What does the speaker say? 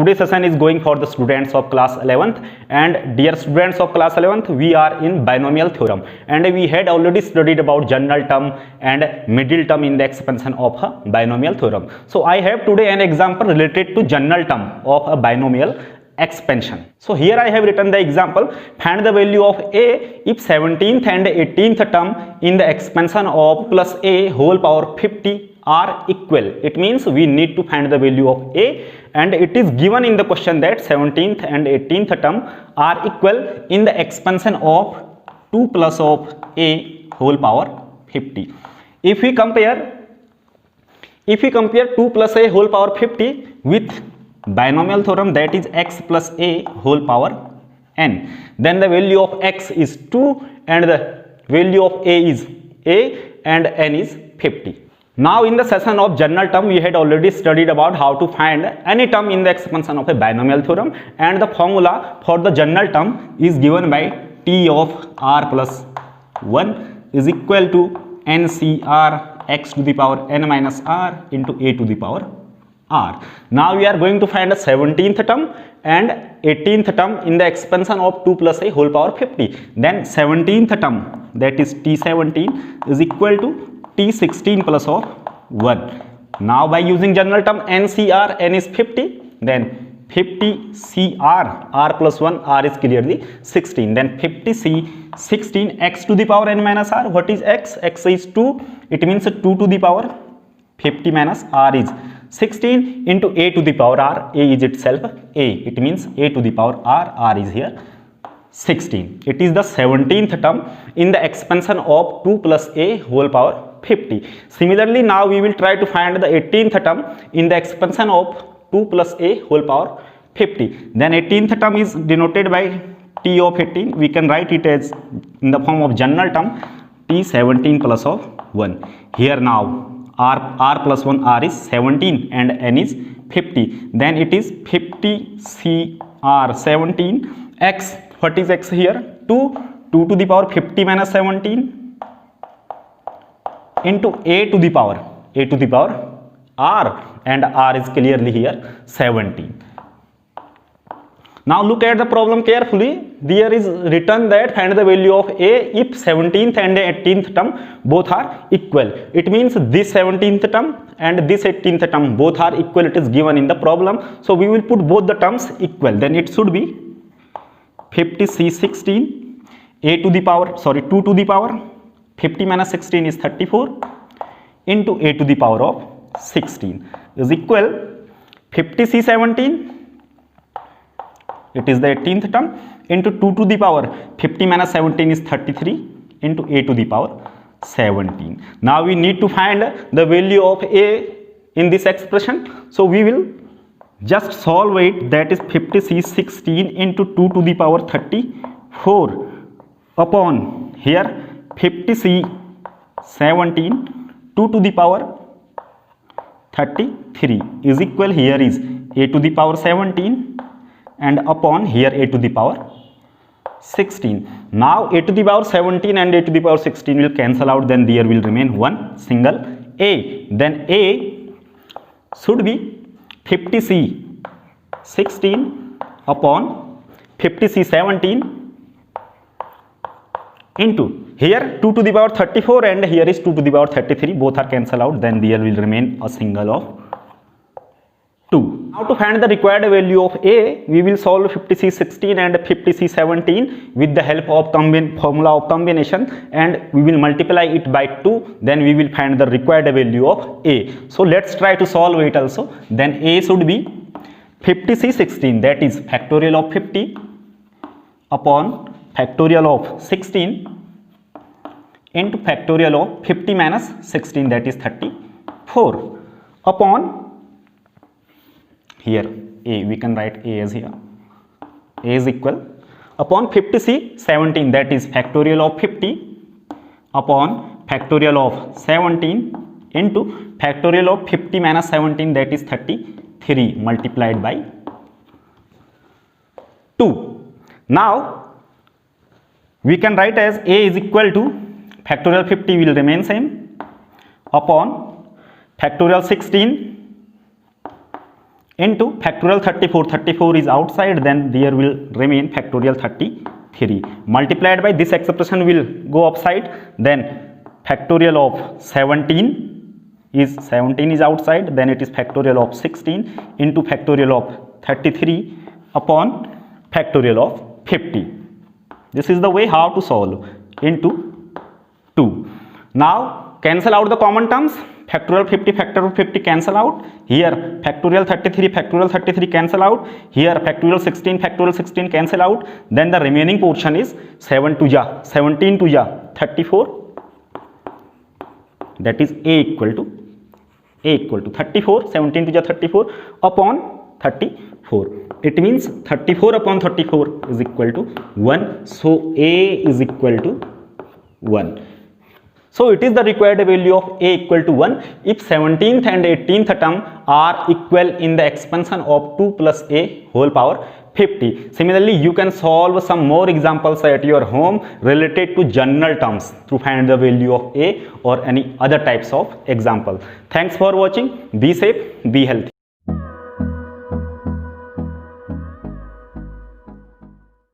Today's session is going for the students of class 11th, and dear students of class 11th, we are in binomial theorem, and we had already studied about general term and middle term in the expansion of a binomial theorem. So I have today an example related to general term of a binomial expansion. So here I have written the example: find the value of a if 17th and 18th term in the expansion of plus a whole power 50 are equal. It means we need to find the value of a, and it is given in the question that 17th and 18th term are equal in the expansion of 2 plus of a whole power 50. If we compare 2 plus a whole power 50 with binomial theorem, that is x plus a whole power n, then the value of x is 2 and the value of a is a and n is 50. Now in the session of general term, we had already studied about how to find any term in the expansion of a binomial theorem, and the formula for the general term is given by T of r plus 1 is equal to NCR x to the power n minus r into a to the power r. Now we are going to find a 17th term and 18th term in the expansion of 2 plus a whole power 50. Then 17th term, that is T17, is equal to T16 plus of 1. Now by using general term NCR, n is 50, then 50 CR, r plus 1, r is clearly 16, then 50 C 16 x to the power n minus r. What is x? X is 2, it means 2 to the power 50 minus r is 16 into a to the power r. A is itself a, it means a to the power r, r is here 16. It is the 17th term in the expansion of 2 plus a whole power 50. Similarly, now we will try to find the 18th term in the expansion of 2 plus a whole power 50. Then 18th term is denoted by T of 18. We can write it as in the form of general term T17 plus of 1. Here now r plus 1, r is 17 and n is 50. Then it is 50 CR 17 x. What is x here? 2 to the power 50 minus 17 into a to the power r, and r is clearly here 17. Now look at the problem carefully. There is written that find the value of a if 17th and 18th term both are equal. It means this 17th term and this 18th term both are equal. It is given in the problem. So we will put both the terms equal. Then it should be 50 C16 2 to the power 50 minus 16 is 34 into a to the power of 16 is equal 50 C17, it is the 18th term, into 2 to the power 50 minus 17 is 33 into a to the power 17. Now we need to find the value of a in this expression. So we will just solve it, that is 50 C16 into 2 to the power 34 upon here 50 C17 2 to the power 33 is equal, here is a to the power 17 and upon here a to the power 16. Now a to the power 17 and a to the power 16 will cancel out, then there will remain one single a. Then a should be 50 C16 upon 50 C17 into here 2 to the power 34 and here is 2 to the power 33, both are cancelled out, then there will remain a single of 2. Now to find the required value of a, we will solve 50C16 and 50C17 with the help of formula of combination, and we will multiply it by 2, then we will find the required value of a. So let's try to solve it also. Then a should be 50C16, that is factorial of 50 upon factorial of 16 into factorial of 50 minus 16, that is 34 upon here a, we can write a as here, a is equal upon 50C17, that is factorial of 50 upon factorial of 17 into factorial of 50 minus 17, that is 33 multiplied by 2. Now we can write as a is equal to factorial 50 will remain same upon factorial 16 into factorial 34. 34 is outside, then there will remain factorial 33. Multiplied by this expression will go upside, then factorial of 17 is outside, then it is factorial of 16 into factorial of 33 upon factorial of 50. This is the way how to solve into 2. Now cancel out the common terms. Factorial 50, factorial 50 cancel out. Here factorial 33 cancel out. Here factorial 16 cancel out. Then the remaining portion is 17 to ja 34. That is a equal to 34. 17 to ja 34 upon 34. It means 34 upon 34 is equal to 1. So a is equal to 1. So it is the required value of a equal to 1 if 17th and 18th term are equal in the expansion of 2 plus a whole power 50. Similarly, you can solve some more examples at your home related to general terms to find the value of a or any other types of example. Thanks for watching. Be safe, be healthy.